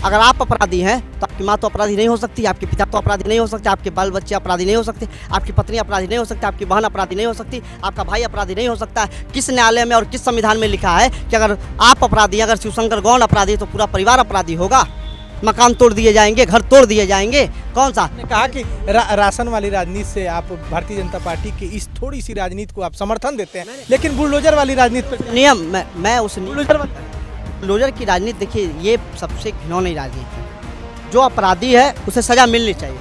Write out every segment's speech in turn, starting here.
अगर आप अपराधी हैं तो आपकी माँ तो अपराधी नहीं हो सकती, आपके पिता तो अपराधी नहीं हो सकते, आपके बाल बच्चे अपराधी नहीं हो सकते, आपकी पत्नी अपराधी नहीं हो सकती, आपकी बहन अपराधी नहीं हो सकती, आपका भाई अपराधी नहीं हो सकता है। किस न्यायालय में और किस संविधान में लिखा है कि अगर आप अपराधी हैं, अगर शिवशंकर गौड़ अपराधी है तो पूरा परिवार अपराधी होगा? मकान तोड़ दिए जाएंगे, घर तोड़ दिए जाएंगे, कौन सा? ने कहा कि राशन वाली राजनीति से आप भारतीय जनता पार्टी की इस थोड़ी सी राजनीति को आप समर्थन देते हैं, लेकिन बुलडोजर वाली राजनीति पर नियम मैं उस बुलडोजर की राजनीति, देखिए ये सबसे घिनौनी राजनीति है। जो अपराधी है उसे सजा मिलनी चाहिए।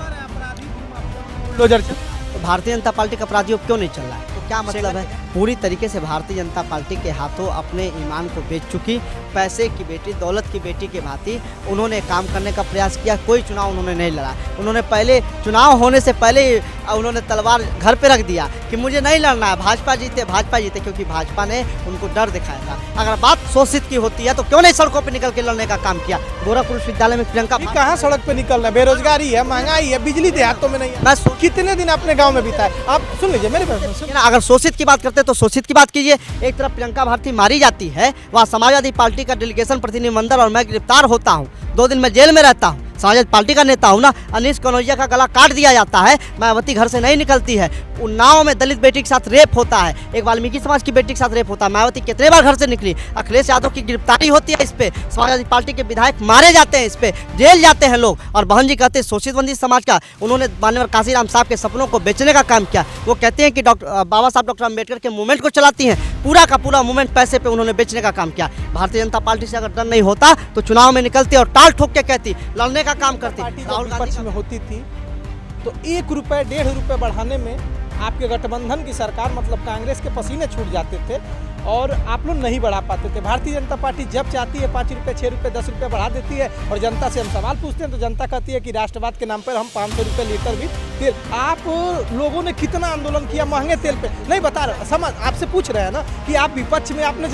बुलडोजर तो भारतीय जनता पार्टी का अपराधियों क्यों नहीं चल रहा है? तो क्या मतलब है? पूरी तरीके से भारतीय जनता पार्टी के हाथों अपने ईमान को बेच चुकी, पैसे की बेटी, दौलत की बेटी के भांति उन्होंने काम करने का प्रयास किया। कोई चुनाव उन्होंने नहीं लड़ा। उन्होंने पहले चुनाव होने से पहले उन्होंने तलवार घर पे रख दिया कि मुझे नहीं लड़ना है, भाजपा जीते, क्योंकि भाजपा ने उनको डर दिखाया था। अगर बात शोषित की होती है तो क्यों नहीं सड़कों पर निकल के लड़ने का काम किया? गोरखपुर विश्वविद्यालय में प्रियंका कहाँ सड़क पे निकलना, बेरोजगारी है, महंगाई है, बिजली देहातों में नहीं है। मैं कितने दिन अपने गाँव में बिताए? आप सुन लीजिए मेरे पास। अगर शोषित की बात करते तो शोषित की बात कीजिए। एक तरफ प्रियंका भारती मारी जाती है, वहाँ समाजवादी पार्टी का डेलीगेशन प्रतिनिधिमंडल और मैं गिरफ्तार होता हूँ, 2 दिन में जेल में रहता हूँ, समाजवादी पार्टी का नेता हूँ ना। अनीश कनौजिया का गला काट दिया जाता है, मायावती घर से नहीं निकलती है। उन्नाव में दलित बेटी के साथ रेप होता है, एक वाल्मीकि समाज की बेटी के साथ रेप होता है। मायावती कितने बार घर से निकली? अखिलेश यादव की गिरफ्तारी होती है इस पे, समाजवादी पार्टी के विधायक मारे जाते हैं, इस पे जेल जाते हैं लोग। और बहन जी कहते हैं शोषित वंचित समाज का, उन्होंने माननीय काशीराम साहब के सपनों को बेचने का काम किया। वो कहते हैं कि बाबा साहब डॉक्टर अम्बेडकर के मूवमेंट को चलाती हैं, पूरा का पूरा मूवमेंट पैसे पे उन्होंने बेचने का काम किया। भारतीय जनता पार्टी से अगर डर नहीं होता तो चुनाव में निकलती और टाल ठोक के कहती, लड़ने का काम करती। राहुल गांधी में होती थी तो 1 रुपए 1.5 रुपए बढ़ाने में आपके गठबंधन की सरकार मतलब कांग्रेस के पसीने छूट जाते थे और आप लोग नहीं बढ़ा पाते थे। भारतीय जनता पार्टी जब चाहती है 5 रुपये 6 रुपये 10 रुपये बढ़ा देती है और जनता से हम सवाल पूछते हैं तो जनता कहती है कि राष्ट्रवाद के नाम पर हम 500 रुपये लीटर भी तेल। आप लोगों ने कितना आंदोलन किया महंगे तेल पे? नहीं बता रहे, समझ आपसे पूछ रहे हैं ना कि आप विपक्ष में आपने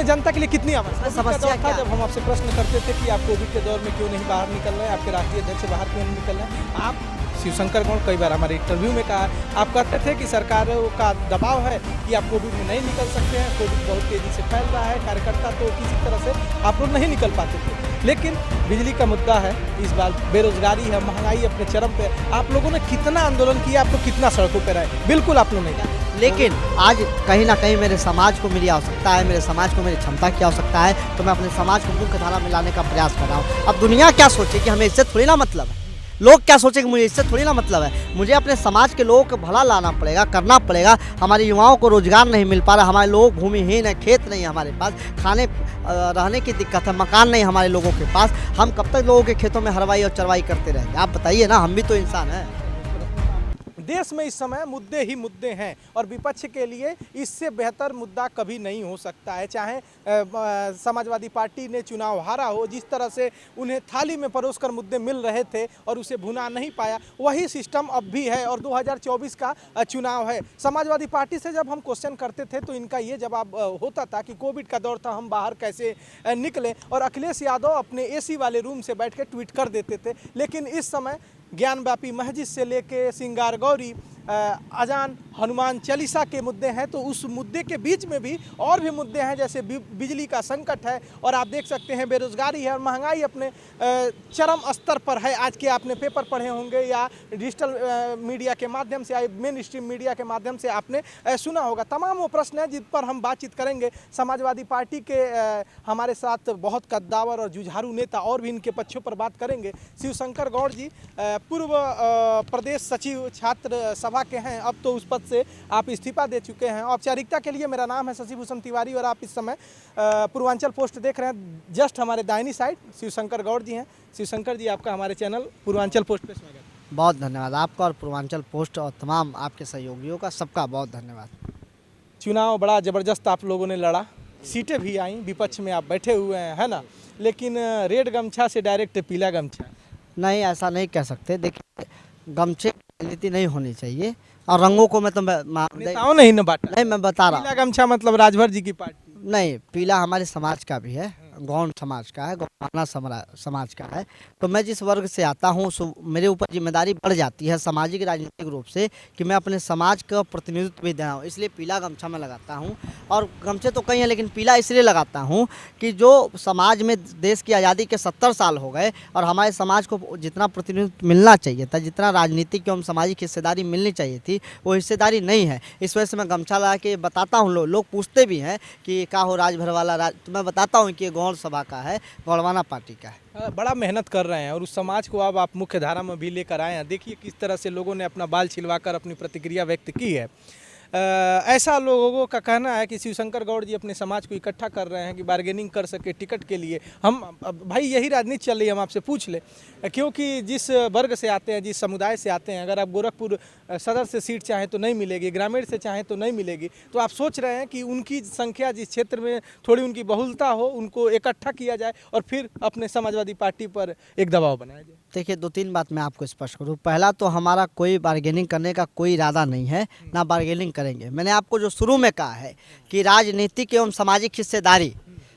जनता के लिए कितनी समस्या था। जब हम आपसे प्रश्न करते थे कि आप कोविड के दौर में क्यों नहीं बाहर निकल रहे, आपके राष्ट्रीय अध्यक्ष बाहर क्यों नहीं निकल रहे, आप शिवशंकर गौड़ कई बार हमारे इंटरव्यू में कहा, आप कहते थे कि सरकारों का दबाव है कि आप कोविड में नहीं निकल सकते हैं, कोविड बहुत तेज़ी से फैल रहा है, कार्यकर्ता तो किसी तरह से आप लोग नहीं निकल पाते थे। लेकिन बिजली का मुद्दा है, इस बार बेरोजगारी है, महंगाई अपने चरम पे, आप लोगों ने कितना आंदोलन किया, आप लोग कितना सड़कों पर रहे? बिल्कुल आप लोग नहीं। लेकिन आज कहीं ना कहीं मेरे समाज को मेरी आवश्यकता है, मेरे समाज को मेरी क्षमता की आवश्यकता है, तो मैं अपने समाज को मुख्य धारा में लाने का प्रयास कर रहा हूँ। अब दुनिया क्या सोचे कि हमें इससे थोड़ी ना मतलब है, लोग क्या सोचेंगे मुझे इससे थोड़ी ना मतलब है। मुझे अपने समाज के लोगों को भला लाना पड़ेगा, करना पड़ेगा। हमारे युवाओं को रोजगार नहीं मिल पा रहा, हमारे लोग भूमिहीन है, खेत नहीं है हमारे पास, खाने रहने की दिक्कत है, मकान नहीं हमारे लोगों के पास। हम कब तक लोगों के खेतों में हरवाई और चरवाई करते रहेंगे? आप बताइए ना, हम भी तो इंसान हैं। देश में इस समय मुद्दे ही मुद्दे हैं और विपक्ष के लिए इससे बेहतर मुद्दा कभी नहीं हो सकता है। चाहे समाजवादी पार्टी ने चुनाव हारा हो, जिस तरह से उन्हें थाली में परोसकर मुद्दे मिल रहे थे और उसे भुना नहीं पाया, वही सिस्टम अब भी है और 2024 का चुनाव है। समाजवादी पार्टी से जब हम क्वेश्चन करते थे तो इनका ये जवाब होता था कि कोविड का दौर था, हम बाहर कैसे निकले, और अखिलेश यादव अपने AC वाले रूम से बैठ के ट्वीट कर देते थे। लेकिन इस समय ज्ञानव्यापी मस्जिद से लेके सिंगार गौरी, अजान, हनुमान चालीसा के मुद्दे हैं, तो उस मुद्दे के बीच में भी और भी मुद्दे हैं, जैसे बिजली का संकट है और आप देख सकते हैं बेरोजगारी है और महंगाई अपने चरम स्तर पर है। आज के आपने पेपर पढ़े होंगे या डिजिटल मीडिया के माध्यम से या मेन स्ट्रीम मीडिया के माध्यम से आपने सुना होगा। तमाम वो प्रश्न हैं जिन पर हम बातचीत करेंगे। समाजवादी पार्टी के हमारे साथ बहुत कद्दावर और जुझारू नेता और भी इनके पक्षों पर बात करेंगे। शिवशंकर गौड़ जी पूर्व प्रदेश सचिव छात्र सभा के हैं, अब तो उस पद से आप इस्तीफा दे चुके हैं। औपचारिकता के लिए मेरा नाम है शशि भूषण तिवारी और आप इस समय पूर्वांचल पोस्ट देख रहे हैं। जस्ट हमारे दाहिनी साइड शिवशंकर गौड़ जी हैं। शिवशंकर जी, आपका हमारे चैनल पूर्वांचल पोस्ट पे स्वागत है। बहुत धन्यवाद आपका और पूर्वांचल पोस्ट और तमाम आपके सहयोगियों का, सबका बहुत धन्यवाद। चुनाव बड़ा ज़बरदस्त आप लोगों ने लड़ा, सीटें भी आई, विपक्ष में आप बैठे हुए हैं, है ना, लेकिन रेड गमछा से डायरेक्ट पीला गमछा? नहीं, ऐसा नहीं कह सकते। देखिए, गमछे की नीति नहीं होनी चाहिए और रंगों को मैं तो नेताओं नहीं न बांटा। नहीं, मैं बता रहा हूँ। पीला गमछा मतलब राजभर जी की पार्टी? नहीं, पीला हमारे समाज का भी है, गौंड समाज का है, गौंडवाना समाज का है। तो मैं जिस वर्ग से आता हूँ मेरे ऊपर जिम्मेदारी बढ़ जाती है सामाजिक राजनीतिक रूप से कि मैं अपने समाज का प्रतिनिधित्व भी दे रहा हूँ, इसलिए पीला गमछा मैं लगाता हूँ। और गमछे तो कई हैं लेकिन पीला इसलिए लगाता हूँ कि जो समाज में देश की आज़ादी के 70 साल हो गए और हमारे समाज को जितना प्रतिनिधित्व मिलना चाहिए था, जितना राजनीतिक एवं सामाजिक हिस्सेदारी मिलनी चाहिए थी, वो हिस्सेदारी नहीं है। इस वजह से मैं गमछा लगा के बताता हूँ। लोग पूछते भी हैं कि क्या हो राजभर वाला तो मैं बताता हूँ कि ये गौड़ सभा का है, गौड़वाना पार्टी का है। बड़ा मेहनत कर रहे हैं और उस समाज को अब आप मुख्य धारा में भी लेकर आए हैं। देखिए किस तरह से लोगों ने अपना बाल छिलवाकर अपनी प्रतिक्रिया व्यक्त की है। ऐसा लोगों का कहना है कि शिवशंकर गौड़ जी अपने समाज को इकट्ठा कर रहे हैं कि बार्गेनिंग कर सके टिकट के लिए। हम भाई यही राजनीति चल रही है, हम आपसे पूछ ले, क्योंकि जिस वर्ग से आते हैं, जिस समुदाय से आते हैं, अगर आप गोरखपुर सदर से सीट चाहें तो नहीं मिलेगी, ग्रामीण से चाहें तो नहीं मिलेगी, तो आप सोच रहे हैं कि उनकी संख्या जिस क्षेत्र में थोड़ी उनकी बहुलता हो, उनको इकट्ठा किया जाए और फिर अपने समाजवादी पार्टी पर एक दबाव बनाया जाए। देखिए 2-3 बात मैं आपको स्पष्ट करूँ। पहला तो हमारा कोई बार्गेनिंग करने का कोई इरादा नहीं है, ना बार्गेनिंग करेंगे। मैंने आपको जो शुरू में कहा है कि राजनीतिक एवं सामाजिक हिस्सेदारी,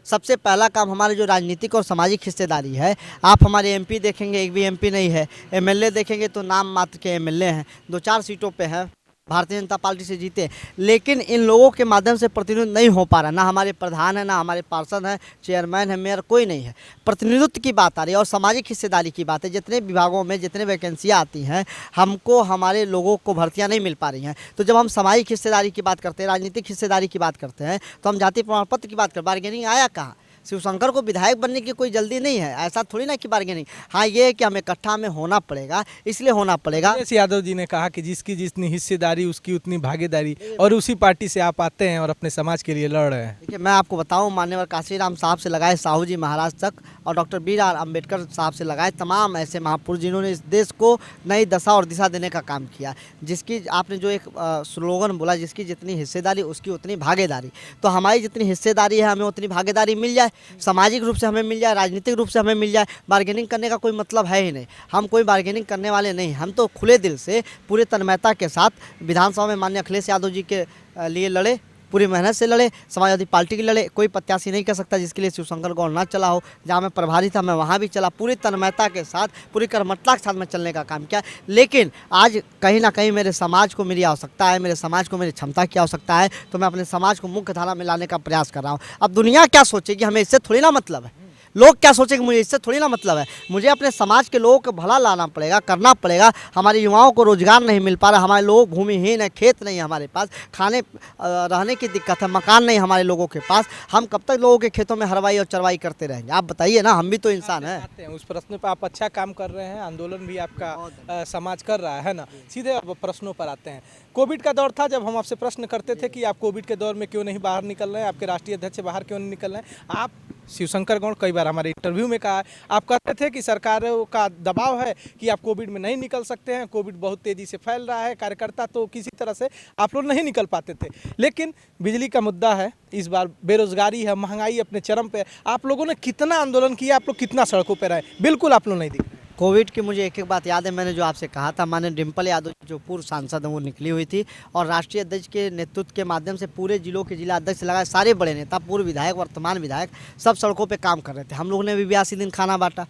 सबसे पहला काम हमारे जो राजनीतिक और सामाजिक हिस्सेदारी है। आप हमारे एमपी देखेंगे, एक भी एमपी नहीं है। एमएलए देखेंगे तो नाम मात्र के एमएलए हैं, 2-4 सीटों पे हैं, भारतीय जनता पार्टी से जीते। लेकिन इन लोगों के माध्यम से प्रतिनिधित्व नहीं हो पा रहा। ना हमारे प्रधान है, ना हमारे पार्षद हैं, चेयरमैन है, मेयर कोई नहीं है। प्रतिनिधित्व की बात आ रही है और सामाजिक हिस्सेदारी की बात है। जितने विभागों में जितने वैकेंसियाँ आती हैं, हमको हमारे लोगों को भर्तियाँ नहीं मिल पा रही हैं। तो जब हम सामाजिक हिस्सेदारी की बात करते हैं, राजनीतिक हिस्सेदारी की बात करते हैं, तो हम जाति प्रमाण पत्र की बात करते हैं। बार्गेनिंग आया कहाँ? शिवशंकर को विधायक बनने की कोई जल्दी नहीं है, ऐसा थोड़ी ना कि बार्गेनिंग। हाँ, ये है कि हमें इकट्ठा में होना पड़ेगा, इसलिए होना पड़ेगा। अखिलेश यादव जी ने कहा कि जिसकी जितनी हिस्सेदारी उसकी उतनी भागीदारी, और उसी पार्टी से आप आते हैं और अपने समाज के लिए लड़ रहे हैं। देखिए मैं आपको बताऊं, मान्यवर काशीराम साहब से लगाए साहू जी महाराज तक और डॉक्टर B.R. अम्बेडकर साहब से लगाए तमाम ऐसे महापुरुष जिन्होंने इस देश को नई दशा और दिशा देने का काम किया। जिसकी आपने जो एक स्लोगन बोला, जिसकी जितनी हिस्सेदारी उसकी उतनी भागीदारी, तो हमारी जितनी हिस्सेदारी है हमें उतनी भागीदारी मिल जाए, सामाजिक रूप से हमें मिल जाए, राजनीतिक रूप से हमें मिल जाए। बार्गेनिंग करने का कोई मतलब है ही नहीं। हम कोई बार्गेनिंग करने वाले नहीं। हम तो खुले दिल से पूरे तन्मयता के साथ विधानसभा में माननीय अखिलेश यादव जी के लिए लड़े, पूरी मेहनत से लड़े, समाजवादी पार्टी के लड़े। कोई प्रत्याशी नहीं कह सकता जिसके लिए शिवशंकर गौड़ ना चला हो। जहाँ मैं प्रभारी था मैं वहाँ भी चला, पूरी तन्मयता के साथ, पूरी कर्मठता के साथ मैं चलने का काम किया। लेकिन आज कहीं ना कहीं मेरे समाज को मेरी आवश्यकता है, मेरे समाज को मेरी क्षमता की आवश्यकता है, तो मैं अपने समाज को मुख्य धारा में लाने का प्रयास कर रहा हूँ। अब दुनिया क्या सोचेगी हमें इससे थोड़ी ना मतलब है, लोग क्या सोचेंगे मुझे इससे थोड़ी ना मतलब है। मुझे अपने समाज के लोगों को भला लाना पड़ेगा, करना पड़ेगा। हमारे युवाओं को रोजगार नहीं मिल पा रहा, हमारे लोग भूमिहीन है, खेत नहीं है हमारे पास, खाने रहने की दिक्कत है, मकान नहीं हमारे लोगों के पास। हम कब तक लोगों के खेतों में हरवाई और चरवाई करते रहेंगे? आप बताइए ना, हम भी तो इंसान हैं। उस प्रश्न पर आप अच्छा काम कर रहे हैं, आंदोलन भी आपका समाज कर रहा है ना। सीधे अब प्रश्नों पर आते हैं। कोविड का दौर था, जब हम आपसे प्रश्न करते थे कि आप कोविड के दौर में क्यों नहीं बाहर निकल रहे हैं, आपके राष्ट्रीय अध्यक्ष बाहर क्यों नहीं निकल रहे हैं, आप शिवशंकर गौड़ कई बार हमारे इंटरव्यू में कहा, आप कहते थे कि सरकारों का दबाव है कि आप कोविड में नहीं निकल सकते हैं, कोविड बहुत तेज़ी से फैल रहा है, कार्यकर्ता तो किसी तरह से आप लोग नहीं निकल पाते थे। लेकिन बिजली का मुद्दा है, इस बार बेरोजगारी है, महंगाई अपने चरम पे है, आप लोगों ने कितना आंदोलन किया, आप लोग कितना सड़कों पर रहे? बिल्कुल आप लोग नहीं दिखे। कोविड की मुझे एक एक बात याद है, मैंने जो आपसे कहा था, माननीय डिम्पल यादव जो पूर्व सांसद हैं वो निकली हुई थी और राष्ट्रीय अध्यक्ष के नेतृत्व के माध्यम से पूरे जिलों के जिला अध्यक्ष से लगाए सारे बड़े नेता, पूर्व विधायक, वर्तमान विधायक, सब सड़कों पे काम कर रहे थे। हम लोगों ने भी 82 दिन खाना बांटा,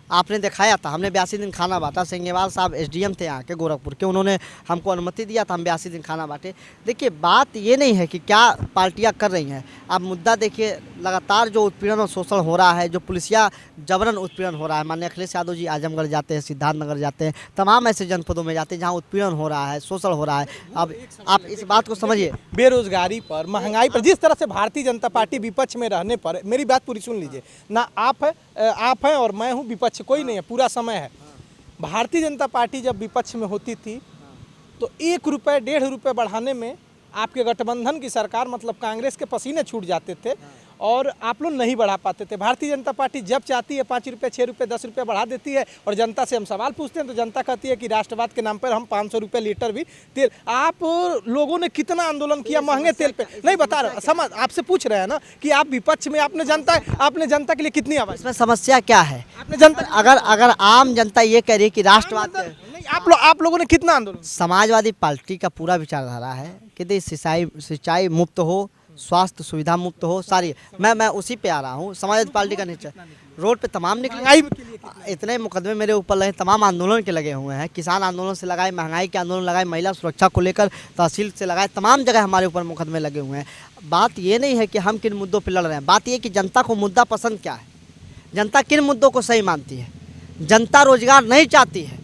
आपने दिखाया था, हमने 82 दिन खाना बांटा। सेंगेवाल साहब SDM थे यहाँ के गोरखपुर के, उन्होंने हमको अनुमति दिया था, हम 82 दिन खाना बांटे। देखिए बात ये नहीं है कि क्या पार्टियाँ कर रही हैं, आप मुद्दा देखिए, लगातार जो उत्पीड़न और शोषण हो रहा है, जो पुलिसिया जबरन उत्पीड़न हो रहा है। माननीय अखिलेश यादव जी आजमगढ़ जाते हैं, सिद्धार्थनगर जाते हैं, तमाम ऐसे जनपदों में जाते हैं जहाँ उत्पीड़न हो रहा है, शोषण हो रहा है। अब आप इस बात को समझिए, बेरोजगारी पर, महंगाई पर, जिस तरह से भारतीय जनता पार्टी विपक्ष में रहने पर, मेरी बात पूरी सुन लीजिए ना, आप हैं और मैं हूँ, विपक्ष कोई नहीं है, पूरा समय है। भारतीय जनता पार्टी जब विपक्ष में होती थी तो 1 रुपये 1.5 रुपये बढ़ाने में आपके गठबंधन की सरकार मतलब कांग्रेस के पसीने छूट जाते थे और आप लोग नहीं बढ़ा पाते थे। भारतीय जनता पार्टी जब चाहती है 5 रुपये 6 रुपये 10 रुपये बढ़ा देती है और जनता से हम सवाल पूछते हैं तो जनता कहती है कि राष्ट्रवाद के नाम पर हम 500 रुपये लीटर भी तेल। आप लोगों ने कितना आंदोलन किया महंगे तेल पे? नहीं बता रहा, समझ आपसे पूछ रहे हैं ना कि आप विपक्ष में, आपने जनता के लिए कितनी आवाज़? इसमें समस्या क्या है? आपने जनता, अगर आम जनता ये कह रही है कि राष्ट्रवाद, आप लोगों ने कितना आंदोलन? समाजवादी पार्टी का पूरा विचारधारा है कि सिंचाई मुफ्त हो, स्वास्थ्य सुविधा मुक्त हो सारी। मैं उसी पे आ रहा हूँ, समाजवादी पार्टी का नीचे रोड पे तमाम निकले। महंगाई के लिए कितना? इतने मुकदमे मेरे ऊपर लगे, तमाम आंदोलन के लगे हुए हैं। किसान आंदोलन से लगाए, महंगाई के आंदोलन लगाए, महिला सुरक्षा को लेकर तहसील से लगाए, तमाम जगह हमारे ऊपर मुकदमे लगे हुए हैं। बात ये नहीं है कि हम किन मुद्दों पर लड़ रहे हैं, बात ये कि जनता को मुद्दा पसंद क्या है, जनता किन मुद्दों को सही मानती है। जनता रोजगार नहीं चाहती है,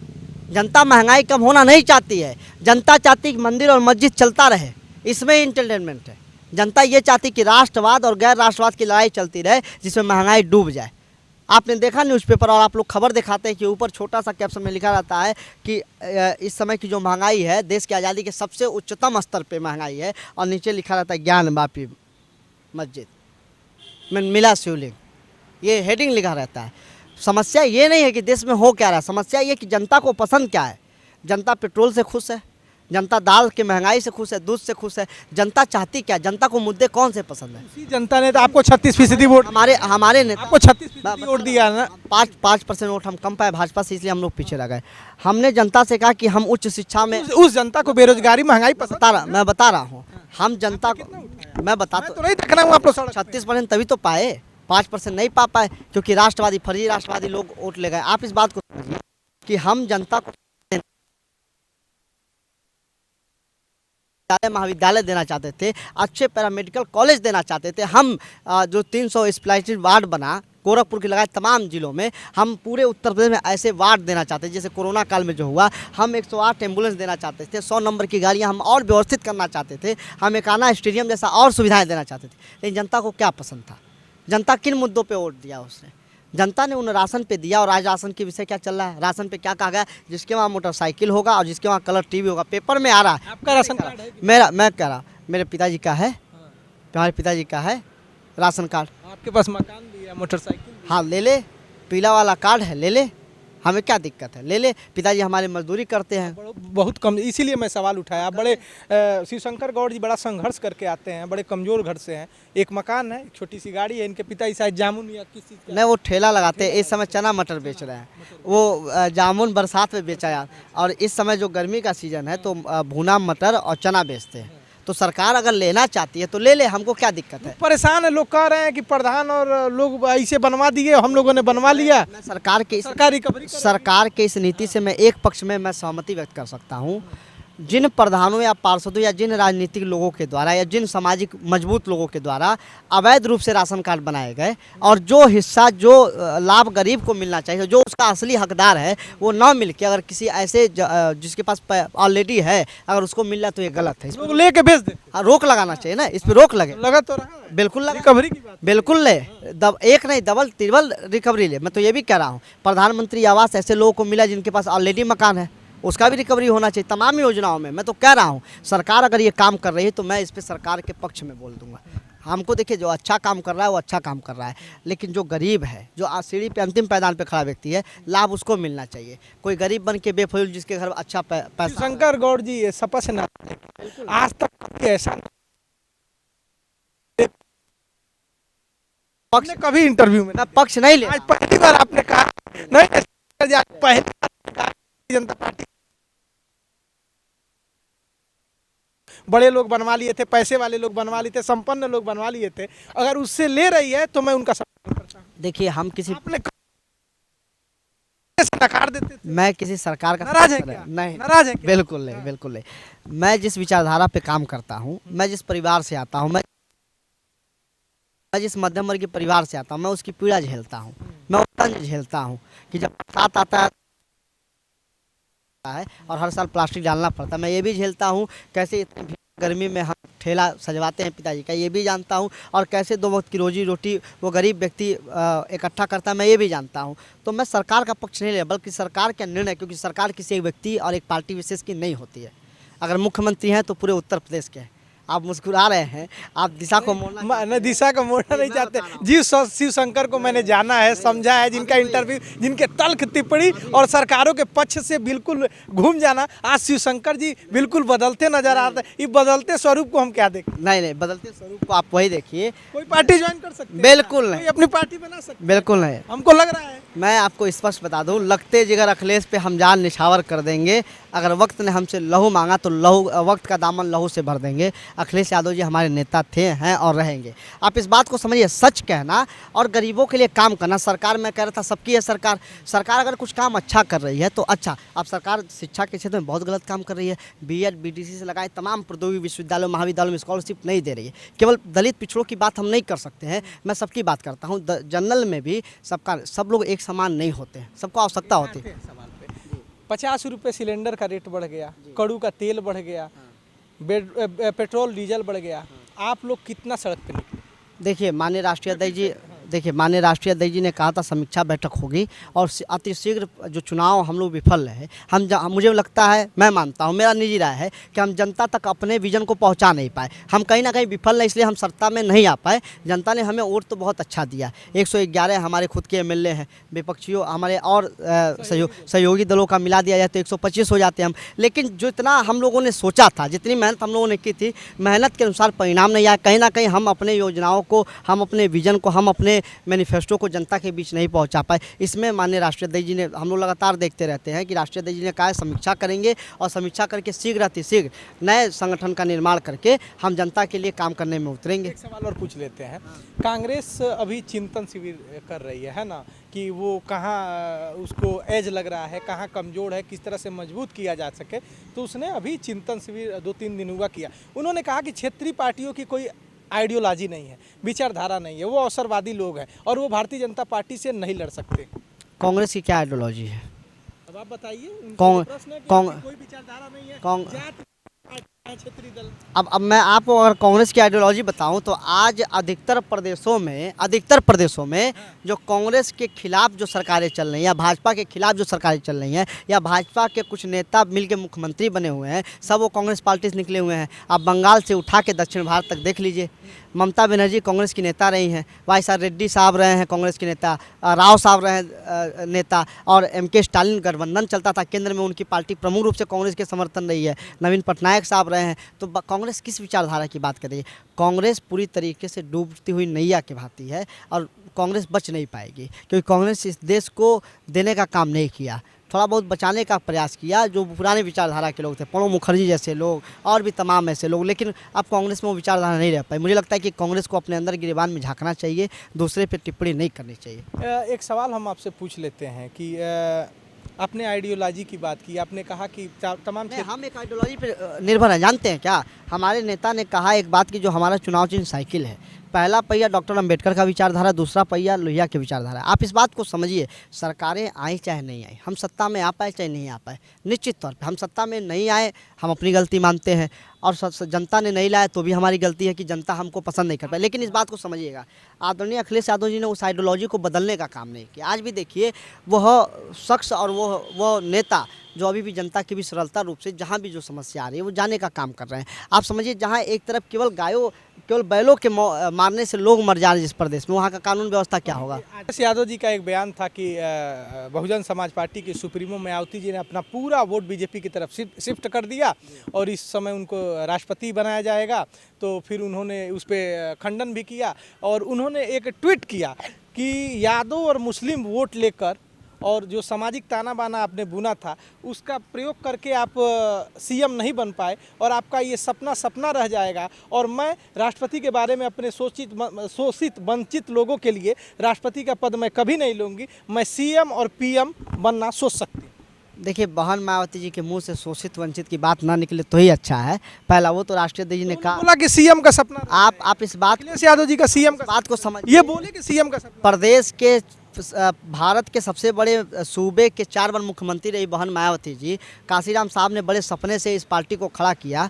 जनता महंगाई कम होना नहीं चाहती है, जनता चाहती है कि मंदिर और मस्जिद चलता रहे, इसमें इंटरटेनमेंट है। जनता ये चाहती कि राष्ट्रवाद और गैर राष्ट्रवाद की लड़ाई चलती रहे, जिसमें महंगाई डूब जाए। आपने देखा न्यूज़पेपर और आप लोग खबर दिखाते हैं कि ऊपर छोटा सा कैप्शन में लिखा रहता है कि इस समय की जो महंगाई है, देश की आज़ादी के सबसे उच्चतम स्तर पे महंगाई है, और नीचे लिखा रहता है ज्ञान वापी मस्जिद में मिला शिवलिंग, ये हेडिंग लिखा रहता है। समस्या ये नहीं है कि देश में हो क्या रहा है, समस्या ये कि जनता को पसंद क्या है। जनता पेट्रोल से खुश है, जनता दाल की महंगाई से खुश है, दूध से खुश है। जनता चाहती क्या, जनता को मुद्दे कौन से पसंद है। इसी जनता ने तो आपको 36% वोट, हमारे नेता आपको 36% वोट दिया ना। 5% वोट हम कम पाए भाजपा से, इसलिए हम लोग पीछे रह गए। हमने जनता से कहा कि हम उच्च शिक्षा में, उस जनता को बेरोजगारी महंगाई पसंद। मैं बता रहा हूँ, हम जनता को, मैं बता तो नहीं देखना हूँ आप लोग सड़क पे। 36% तभी तो पाए, 5% नहीं पा पाए क्योंकि राष्ट्रवादी, फर्जी राष्ट्रवादी लोग वोट ले गए। आप इस बात को समझिए कि हम जनता को महाविद्यालय देना चाहते थे, अच्छे पैरामेडिकल कॉलेज देना चाहते थे। हम जो 300 स्प्लाइटेड वार्ड बना गोरखपुर के लगाए तमाम जिलों में, हम पूरे उत्तर प्रदेश में ऐसे वार्ड देना चाहते थे। जैसे कोरोना काल में जो हुआ, हम 108 एम्बुलेंस देना चाहते थे, 100 नंबर की गाड़ियां हम और व्यवस्थित करना चाहते थे, हम एकाना स्टेडियम जैसा और सुविधाएं देना चाहते थे। लेकिन जनता को क्या पसंद था, जनता किन मुद्दों पे वोट दिया उसने। जनता ने उन राशन पे दिया, और आज राशन के विषय क्या चल रहा है, राशन पे क्या कहा गया, जिसके वहाँ मोटरसाइकिल होगा और जिसके वहाँ कलर टीवी होगा, पेपर में आ रहा है। आपका राशन कार्ड है? मैं कह रहा, मेरे पिताजी का है, हमारे पिताजी का है राशन कार्ड। आपके पास मकान भी है, मोटरसाइकिल भी है। हाँ ले ले, पीला वाला कार्ड है, ले ले, हमें क्या दिक्कत है, ले ले। पिताजी हमारे मजदूरी करते हैं। बहुत कम, इसीलिए मैं सवाल उठाया। आप बड़े शिवशंकर गौड़ जी बड़ा संघर्ष करके आते हैं, बड़े कमजोर घर से हैं। एक मकान है, एक छोटी सी गाड़ी है, इनके पिताजी शायद जामुन या किस चीज़ का, नहीं वो ठेला लगाते हैं, इस समय चना मटर बेच रहे हैं, वो जामुन बरसात में बेचा यार, और इस समय जो गर्मी का सीजन है तो भुना मटर और चना बेचते हैं। तो सरकार अगर लेना चाहती है तो ले ले, हमको क्या दिक्कत है। परेशान है लोग, कह रहे हैं कि प्रधान और लोग ऐसे बनवा दिए, हम लोगों ने बनवा लिया। मैं सरकार के सरकार इस नीति से मैं एक पक्ष में मैं सहमति व्यक्त कर सकता हूँ। जिन प्रधानों या पार्षदों या जिन राजनीतिक लोगों के द्वारा या जिन सामाजिक मजबूत लोगों के द्वारा अवैध रूप से राशन कार्ड बनाए गए, और जो हिस्सा जो लाभ गरीब को मिलना चाहिए, जो उसका असली हकदार है, वो ना मिल के अगर किसी ऐसे जिसके पास ऑलरेडी है अगर उसको मिल रहा है तो ये गलत है। लोग लेके भेज दे, रोक लगाना चाहिए ना, इस पर रोक लगे। लगा तो रहा है, बिल्कुल लगा, रिकवरी की बात। बिल्कुल ले, एक नहीं डबल ट्रिपल रिकवरी ले। मैं तो ये भी कह रहा हूँ, प्रधानमंत्री आवास ऐसे लोगों को मिला जिनके पास ऑलरेडी मकान है, उसका भी रिकवरी होना चाहिए तमाम योजनाओं में। मैं तो कह रहा हूँ सरकार अगर ये काम कर रही है तो मैं इस पे सरकार के पक्ष में बोल दूंगा। हमको देखिए, जो अच्छा काम कर रहा है वो अच्छा काम कर रहा है, लेकिन जो गरीब है, जो सीढ़ी पे अंतिम पैदान पे खड़ा व्यक्ति है, लाभ उसको मिलना चाहिए। कोई गरीब बन के बेफजूल जिसके घर अच्छा पैसा। शंकर गौड़ जी ये सपा से ना, आज तक ऐसा आपने कभी इंटरव्यू में, मैं पक्ष नहीं ले, आज पहली बार आपने कहा नहीं, पहली बार जनता पार्टी बड़े लोग बनवा लिए थे, पैसे वाले लोग बनवा लिए थे, संपन्न लोग बनवा लिए थे, अगर उससे ले रही है तो मैं उनका सम्मान करता हूं। देखिए हम किसी आपने नकार देते थे। मैं किसी सरकार का नाराज है क्या? नहीं, नाराज है क्या? बिल्कुल नहीं, बिल्कुल नहीं। मैं जिस विचारधारा पे काम करता हूँ, मैं जिस परिवार से आता हूँ, मैं जिस मध्यम वर्गीय परिवार से आता हूँ, मैं उसकी पीड़ा झेलता हूँ, मैं वो तंज झेलता हूँ कि जब बरसात आता है और हर साल प्लास्टिक डालना पड़ता है, मैं ये भी झेलता हूँ कैसे इतनी गर्मी में हम ठेला सजवाते हैं पिताजी का, ये भी जानता हूँ, और कैसे 2 वक्त की रोजी रोटी वो गरीब व्यक्ति इकट्ठा करता है, मैं ये भी जानता हूँ। तो मैं सरकार का पक्ष नहीं ले, बल्कि सरकार का निर्णय, क्योंकि सरकार किसी एक व्यक्ति और एक पार्टी विशेष की नहीं होती है। अगर मुख्यमंत्री हैं तो पूरे उत्तर प्रदेश के हैं। आप मुस्कुरा रहे हैं, आप दिशा को मोड़ना, दिशा को मोड़ना नहीं चाहते जी। शिव शंकर को मैंने जाना है, समझा है, जिनका इंटरव्यू, जिनके तल्ख टिप्पणी और सरकारों के पक्ष से बिल्कुल घूम जाना, आज शिव शंकर जी बिल्कुल बदलते नजर आते हैं। इस बदलते स्वरूप को हम क्या देखें? नहीं, बदलते स्वरूप को आप वही देखिए। कोई पार्टी ज्वाइन कर सकते हैं? बिल्कुल नहीं, अपनी पार्टी बना सकते हैं? बिल्कुल नहीं, हमको लग रहा है। मैं आपको स्पष्ट बता दूं, लगते जिगर अखिलेश पे हम जान निछावर कर देंगे। अगर वक्त ने हमसे लहू मांगा तो लहू, वक्त का दामन लहू से भर देंगे। अखिलेश यादव जी हमारे नेता थे, हैं और रहेंगे। आप इस बात को समझिए, सच कहना और गरीबों के लिए काम करना। सरकार, मैं कह रहा था सबकी है सरकार, सरकार अगर कुछ काम अच्छा कर रही है तो अच्छा। अब सरकार शिक्षा के क्षेत्र में बहुत गलत काम कर रही है। बीएड बीटीसी से लगाए तमाम प्रौद्योगिकी विश्वविद्यालयों महाविद्यालयों में स्कॉलरशिप नहीं दे रही है। केवल दलित पिछड़ों की बात हम नहीं कर सकते हैं, मैं सबकी बात करता हूँ। जनरल में भी सब लोग एक समान नहीं होते हैं, सबको आवश्यकता होती है। 50 रुपये सिलेंडर का रेट बढ़ गया, कड़ू का तेल बढ़ गया, पेट्रोल डीजल बढ़ गया, आप लोग कितना सड़क पे निकले? देखिए माननीय राष्ट्रीय अध्यक्ष जी ने कहा था समीक्षा बैठक होगी और अतिशीघ्र जो चुनाव हम लोग विफल रहे, मुझे लगता है, मैं मानता हूँ, मेरा निजी राय है कि हम जनता तक अपने विजन को पहुँचा नहीं पाए। हम कहीं ना कहीं विफल रहे, इसलिए हम सत्ता में नहीं आ पाए। जनता ने हमें वोट तो बहुत अच्छा दिया, 111 हमारे खुद के एमएलए हैं, विपक्षियों हमारे और सहयोगी दलों का मिला दिया जाए तो 125 हो जाते हैं हम। लेकिन जो इतना हम लोगों ने सोचा था, जितनी मेहनत हम लोगों ने की थी, मेहनत के अनुसार परिणाम नहीं आया। कहीं ना कहीं हम अपने योजनाओं को, हम अपने विजन को, हम अपने मैनिफेस्टो को जनता के बीच नहीं पहुंचा पाए। इसमें माननीय राष्ट्रीय अध्यक्ष जी ने, हम लोग लगातार देखते रहते हैं कि राष्ट्रीय अध्यक्ष जी ने कहा है समीक्षा करेंगे और समीक्षा करके शीघ्र अतिशीघ्र नए संगठन का निर्माण करके हम जनता के लिए काम करने में उतरेंगे। एक सवाल और पूछ लेते हैं, कांग्रेस अभी चिंतन शिविर कर रही है ना, कि वो कहाँ उसको एज लग रहा है, कहाँ कमज़ोर है, किस तरह से मजबूत किया जा सके। तो उसने अभी चिंतन शिविर 2-3 दिन हुआ किया। उन्होंने कहा कि क्षेत्रीय पार्टियों की कोई आइडियोलॉजी नहीं है, विचारधारा नहीं है, वो अवसरवादी लोग हैं और वो भारतीय जनता पार्टी से नहीं लड़ सकते। कांग्रेस की क्या आइडियोलॉजी है? अब आप बताइए। कोई विचारधारा नहीं है, क्षेत्रीय दल। अब मैं आपको अगर कांग्रेस की आइडियोलॉजी बताऊं तो आज अधिकतर प्रदेशों में जो कांग्रेस के खिलाफ जो सरकारें चल रही हैं या भाजपा के खिलाफ जो सरकारें चल रही हैं या भाजपा के कुछ नेता मिलकर मुख्यमंत्री बने हुए हैं, सब वो कांग्रेस पार्टी से निकले हुए हैं। आप बंगाल से उठा के दक्षिण भारत तक देख लीजिए। ममता बनर्जी कांग्रेस की नेता रही हैं, वाई आर रेड्डी साहब रहे हैं कांग्रेस के नेता, राव साहब रहे हैं नेता, और एमके स्टालिन गठबंधन चलता था केंद्र में, उनकी पार्टी प्रमुख रूप से कांग्रेस के समर्थन रही है। नवीन पटनायक साहब रहे हैं। तो कांग्रेस किस विचारधारा की बात कर रही है? कांग्रेस पूरी तरीके से डूबती हुई नैया की भांति है और कांग्रेस बच नहीं पाएगी, क्योंकि कांग्रेस इस देश को देने का काम नहीं किया, थोड़ा बहुत बचाने का प्रयास किया। जो पुराने विचारधारा के लोग थे, प्रणब मुखर्जी जैसे लोग और भी तमाम ऐसे लोग, लेकिन अब कांग्रेस में वो विचारधारा नहीं रह पाई। मुझे लगता है कि कांग्रेस को अपने अंदर गिरेबान में झांकना चाहिए, दूसरे पे टिप्पणी नहीं करनी चाहिए। एक सवाल हम आपसे पूछ लेते हैं कि आपने आइडियोलॉजी की बात की, आपने कहा कि तमाम हम एक आइडियोलॉजी पर निर्भर हैं। जानते हैं क्या, हमारे नेता ने कहा एक बात की, जो हमारा चुनाव चिन्ह साइकिल है, पहला पहिया डॉक्टर अंबेडकर का विचारधारा, दूसरा पहिया लोहिया की विचारधारा। आप इस बात को समझिए, सरकारें आई चाहे नहीं आई, हम सत्ता में आ पाए चाहे नहीं आ पाए, निश्चित तौर पे हम सत्ता में नहीं आए, हम अपनी गलती मानते हैं, और जनता ने नहीं लाया तो भी हमारी गलती है कि जनता हमको पसंद नहीं कर पाई। लेकिन इस बात को समझिएगा, आदरणीय अखिलेश यादव जी ने उस आइडियोलॉजी को बदलने का काम नहीं किया। आज भी देखिए, वह शख्स और वो नेता जो अभी भी जनता की भी सरलता रूप से जहाँ भी जो समस्या आ रही है वो जाने का काम कर रहे हैं। आप समझिए, जहाँ एक तरफ केवल बैलों के मारने से लोग मर जा रहे हैं जिस प्रदेश में, वहाँ का कानून व्यवस्था क्या होगा? अखिलेश यादव जी का एक बयान था कि बहुजन समाज पार्टी की सुप्रीमो मायावती जी ने अपना पूरा वोट बीजेपी की तरफ शिफ्ट कर दिया और इस समय उनको राष्ट्रपति बनाया जाएगा। तो फिर उन्होंने उस पर खंडन भी किया और उन्होंने एक ट्वीट किया कि यादव और मुस्लिम वोट लेकर और जो सामाजिक ताना बाना आपने बुना था उसका प्रयोग करके आप सीएम नहीं बन पाए और आपका ये सपना रह जाएगा, और मैं राष्ट्रपति के बारे में अपने शोषित वंचित लोगों के लिए राष्ट्रपति का पद मैं कभी नहीं लूँगी, मैं सीएम और पीएम बनना सोच सकती हूँ। देखिए, बहन मायावती जी के मुंह से शोषित वंचित की बात ना निकले तो ही अच्छा है। पहला वो तो राष्ट्रीय अध्यक्ष जी ने कहा, बोला कि सीएम का सपना, आप इस बात, अखिलेश यादव जी का सीएम का बात को समझ, ये बोले कि सीएम का सपना। प्रदेश के भारत के सबसे बड़े सूबे के 4 बार मुख्यमंत्री रही बहन मायावती जी, काशीराम साहब ने बड़े सपने से इस पार्टी को खड़ा किया।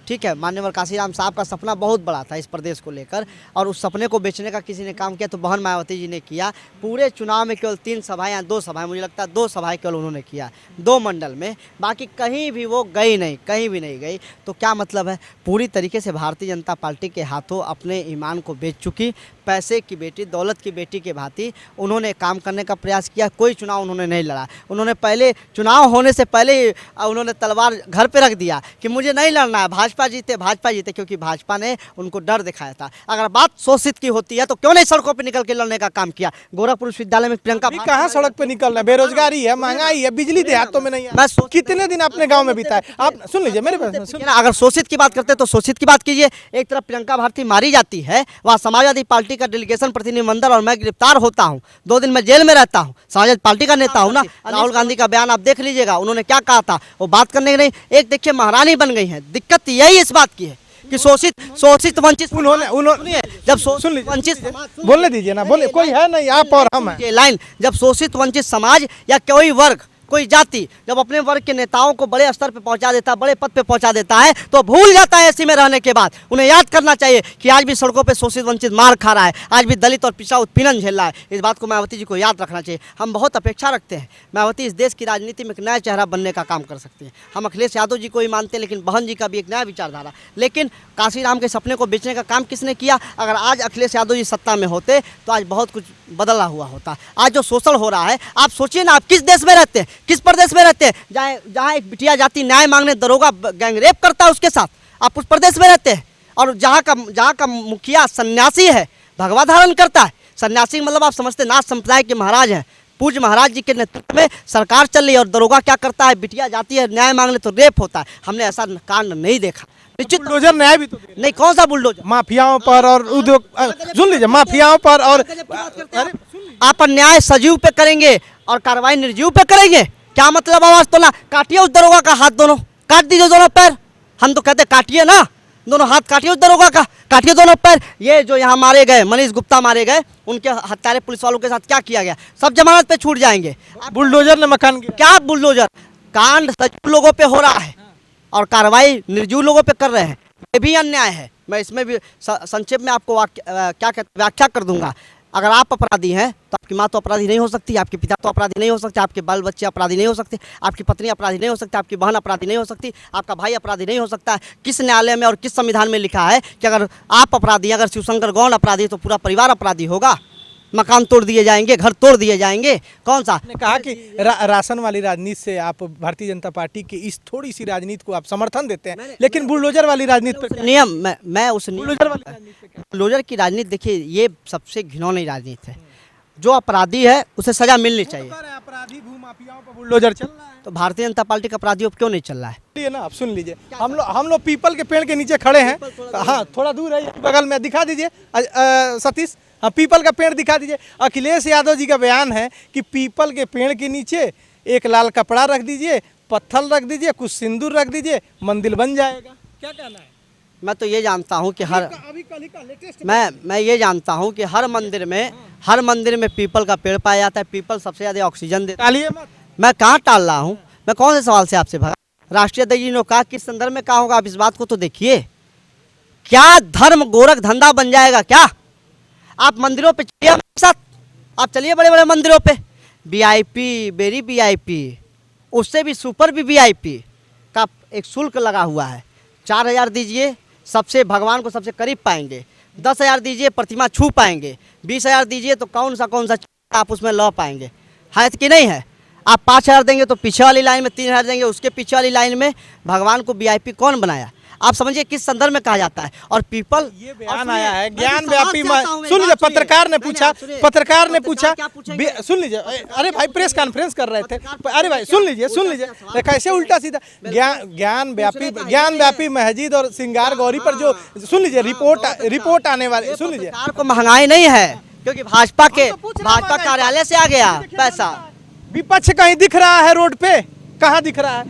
ठीक है, माननीय काशीराम साहब का सपना बहुत बड़ा था इस प्रदेश को लेकर, और उस सपने को बेचने का किसी ने काम किया तो बहन मायावती जी ने किया। पूरे चुनाव में केवल 3 सभाएं या 2 सभाएं, मुझे लगता है 2 सभाएं केवल उन्होंने किया, 2 मंडल में, बाकी कहीं भी वो गई नहीं, कहीं भी नहीं गई। तो क्या मतलब है? पूरी तरीके से भारतीय जनता पार्टी के हाथों अपने ईमान को बेच चुकी, पैसे की बेटी, दौलत की बेटी के भांति उन्होंने काम करने का प्रयास किया। कोई चुनाव उन्होंने नहीं लड़ा। उन्होंने पहले चुनाव होने से पहले ही उन्होंने तलवार घर पे रख दिया कि मुझे नहीं लड़ना है, भाजपा जीते, क्योंकि भाजपा ने उनको डर दिखाया था। अगर बात शोषित की होती है तो क्यों नहीं सड़कों पर निकल के लड़ने का काम किया। गोरखपुर विश्वविद्यालय में प्रियंका अभी कहाँ सड़क पे निकलना है? बेरोजगारी है, महंगाई है, बिजली देहातों में नहीं है। मैं कितने दिन अपने गांव में बिताए? आप सुन लीजिए मेरे पास सुन। अगर शोषित की बात करते हैं तो शोषित की बात कीजिए। एक तरफ प्रियंका भारती मारी जाती है, वहाँ समाजवादी पार्टी का डेलीगेशन प्रतिनिधिमंडल और मैं गिरफ्तार होता हूँ, 2 दिन में जेल में रहता हूँ। समाजवादी पार्टी का नेता हूँ ना। राहुल गांधी का बयान आप देख लीजिएगा, उन्होंने क्या कहा था, वो बात करने की नहीं। एक देखिए महारानी बन गई है। दिक्कत यही इस बात की है कि शोषित वंचित उन्होंने जब सुन लीजिए, वंचित बोलने दीजिए ना, बोले कोई है नहीं, आप और हम हैं। ये लाइन, जब शोषित वंचित समाज या कोई वर्ग, कोई जाति जब अपने वर्ग के नेताओं को बड़े स्तर पे पहुंचा देता है, बड़े पद पे पहुंचा देता है, तो भूल जाता है ऐसी में रहने के बाद। उन्हें याद करना चाहिए कि आज भी सड़कों पे शोषित वंचित मार खा रहा है, आज भी दलित और पिछड़ा उत्पीड़न झेल रहा है। इस बात को मायावती जी को याद रखना चाहिए। हम बहुत अपेक्षा रखते हैं मायावती इस देश की राजनीति में एक नया चेहरा बनने का काम कर सकते हैं। हम अखिलेश यादव जी को ही मानते हैं, लेकिन बहन जी का भी एक नया विचारधारा। लेकिन काशीराम के सपने को बेचने का काम किसने किया? अगर आज अखिलेश यादव जी सत्ता में होते तो आज बहुत कुछ बदला हुआ होता। आज जो शोषण हो रहा है, आप सोचिए ना, आप किस देश में रहते हैं, किस प्रदेश में रहते हैं जहाँ एक बिटिया जाति न्याय मांगने दरोगा गैंगरेप करता है उसके साथ? आप उस प्रदेश में रहते हैं। और जहाँ का मुखिया सन्यासी है, भगवा धारण करता है। सन्यासी मतलब आप समझते नाथ संप्रदाय के महाराज हैं, पूज्य महाराज जी के नेतृत्व में सरकार चल रही है। और दरोगा क्या करता है? बिटिया जाती है न्याय मांगने तो रेप होता है। हमने ऐसा कांड नहीं देखा। निश्चित बुलडोजर न्याय भी तो नहीं। कौन सा बुलडोजर? माफियाओं पर और उद्योग, सुन लीजिए, माफियाओं पर और आप अन्याय सजीव पे करेंगे और कार्रवाई निर्जीव पे करेंगे। क्या मतलब? आवाज तो ना काटिए उस दरोगा का हाथ, दोनों काट दीजिए, दोनों पैर। हम तो कहते काटिए ना, दोनों हाथ काटिए उस दरोगा का, काटिए दोनों पैर। ये जो यहाँ मारे गए, मनीष गुप्ता मारे गए, उनके हत्यारे पुलिस वालों के साथ क्या किया गया? सब जमानत पे छूट जाएंगे। बुलडोजर ने मकान गिराया। क्या बुलडोजर? कांड सजीव लोगों पे हो रहा है और कार्रवाई निर्जीव लोगों पे कर रहे हैं। ये भी अन्याय है। मैं इसमें भी संक्षेप में आपको व्याख्या कर दूंगा। अगर आप अपराधी हैं तो आपकी माँ तो अपराधी नहीं हो सकती, आपके पिता तो अपराधी नहीं हो सकते, आपके बाल बच्चे अपराधी नहीं हो सकते, आपकी पत्नी अपराधी नहीं हो सकती, आपकी बहन अपराधी नहीं हो सकती, आपका भाई अपराधी नहीं हो सकता है। किस न्यायालय में और किस संविधान में लिखा है कि अगर आप अपराधी, अगर शिवशंकर गौड़ अपराधी है तो पूरा परिवार अपराधी होगा? मकान तोड़ दिए जाएंगे, घर तोड़ दिए जाएंगे? कौन सा? ने कहा कि राशन वाली राजनीति से आप भारतीय जनता पार्टी की इस थोड़ी सी राजनीति को आप समर्थन देते हैं, लेकिन बुलडोजर वाली राजनीति पर नियम मैं उस बुलडोजर वाली राजनीति पे बुलडोजर की राजनीति, देखिए ये सबसे घिनौनी राजनीति है। जो अपराधी है उसे सजा मिलनी चाहिए। अपराधी भूमाफियाओं पर बुलडोजर चल रहा है, तो भारतीय जनता पार्टी का अपराधियों पर क्यों नहीं चल रहा है? ये ना आप सुन लीजिए, हम लोग पीपल के पेड़ के नीचे खड़े हैं। हाँ, थोड़ा दूर है, बगल में दिखा दीजिए सतीश। हाँ, पीपल का पेड़ दिखा दीजिए। अखिलेश यादव जी का बयान है कि पीपल के पेड़ के नीचे एक लाल कपड़ा रख दीजिए, पत्थर रख दीजिए, कुछ सिंदूर रख दीजिए, मंदिर बन जाएगा। क्या कहना है? मैं तो ये जानता हूँ कि अभी कल ही का लेटेस्ट मैं ये जानता हूँ कि हर मंदिर में पीपल का पेड़ पाया जाता है। पीपल सबसे ज़्यादा ऑक्सीजन देता है। टालिए मत। मैं कहाँ टाल रहा हूँ? मैं कौन से सवाल से आपसे भगा? राष्ट्रीय अध्यक्ष जी ने कहा, किस संदर्भ में कहा होगा? आप इस बात को तो देखिए। क्या धर्म गोरख धंधा बन जाएगा क्या? आप मंदिरों पे चलिए हमारे साथ, आप चलिए बड़े बड़े मंदिरों पे। VIP, वेरी VIP, उससे भी सुपर VIP का एक शुल्क लगा हुआ है। 4,000 दीजिए, सबसे भगवान को सबसे करीब पाएंगे। 10,000 दीजिए, प्रतिमा छू पाएंगे। 20,000 दीजिए तो कौन सा आप उसमें ला पाएंगे? है कि नहीं है? आप 5,000 देंगे तो पीछे वाली लाइन में, 3,000 देंगे उसके पीछे वाली लाइन में। भगवान को VIP कौन बनाया? आप समझिए किस संदर्भ में कहा जाता है। और पीपल ये बयान आया है ज्ञान व्यापी। सुन लीजिए, पत्रकार ने पूछा, सुन लीजिए, अरे भाई प्रेस कॉन्फ्रेंस कर रहे थे। अरे भाई सुन लीजिए, कैसे उल्टा सीधा ज्ञान व्यापी मस्जिद और सिंगार गौरी पर जो, सुन लीजिए, रिपोर्ट आने वाले, सुन लीजिए। सरकार को महंगाई नहीं है क्योंकि भाजपा कार्यालय से आ गया पैसा। विपक्ष कहीं दिख रहा है रोड पे? कहाँ दिख रहा है?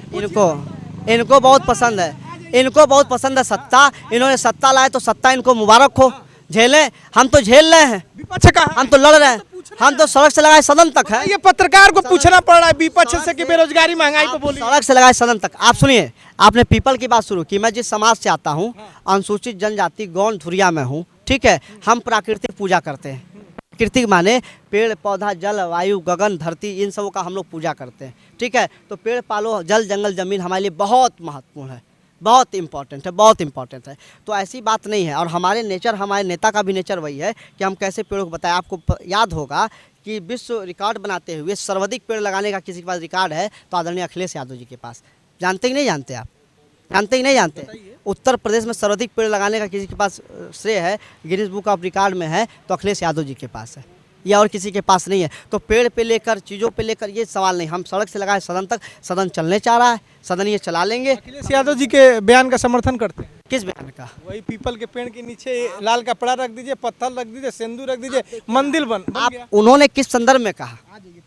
इनको बहुत पसंद है, इनको बहुत पसंद है सत्ता। इन्होंने सत्ता लाए तो सत्ता इनको मुबारक हो। झेले, हम तो झेल रहे हैं। विपक्ष कहाँ? हम तो लड़ रहे हैं, हम तो सड़क से लगाए सदन तक है। ये पत्रकार को पूछना पड़ रहा है विपक्ष से कि बेरोजगारी महंगाई को बोलिए। सड़क से लगाए सदन तक। आप सुनिए, आपने पीपल की बात शुरू की। मैं जिस समाज से आता हूँ, अनुसूचित जनजाति गौंड धुरिया में हूँ, ठीक है। हम प्राकृतिक पूजा करते हैं। प्राकृतिक माने पेड़ पौधा, जल, वायु, गगन, धरती, इन सबों का हम लोग पूजा करते हैं, ठीक है। तो पेड़ पालो, जल, जंगल, जमीन हमारे लिए बहुत महत्वपूर्ण है, बहुत इंपॉर्टेंट है, बहुत इंपॉर्टेंट है। तो ऐसी बात नहीं है। और हमारे नेता का भी नेचर वही है कि हम कैसे पेड़ों को बताएं। आपको याद होगा कि विश्व रिकॉर्ड बनाते हुए सर्वाधिक पेड़ लगाने का किसी के पास रिकॉर्ड है तो आदरणीय अखिलेश यादव जी के पास। जानते कि नहीं जानते? आप जानते कि नहीं जानते? उत्तर प्रदेश में सर्वाधिक पेड़ लगाने का किसी के पास श्रेय है, गिनीज बुक ऑफ रिकॉर्ड में है, तो अखिलेश यादव जी के पास है, या और किसी के पास नहीं है। तो पेड़ पे लेकर, चीज़ों पे लेकर ये सवाल नहीं। हम सड़क से लगाए सदन तक, सदन चलने चाह रहा है, सदन ये चला लेंगे। अखिलेश यादव जी के बयान का समर्थन करते हैं? किस बयान का? वही पीपल के पेड़ के नीचे लाल कपड़ा रख दीजिए, पत्थर रख दीजिए, सिंदूर रख दीजिए, मंदिर बन गया। आप उन्होंने किस संदर्भ में कहा?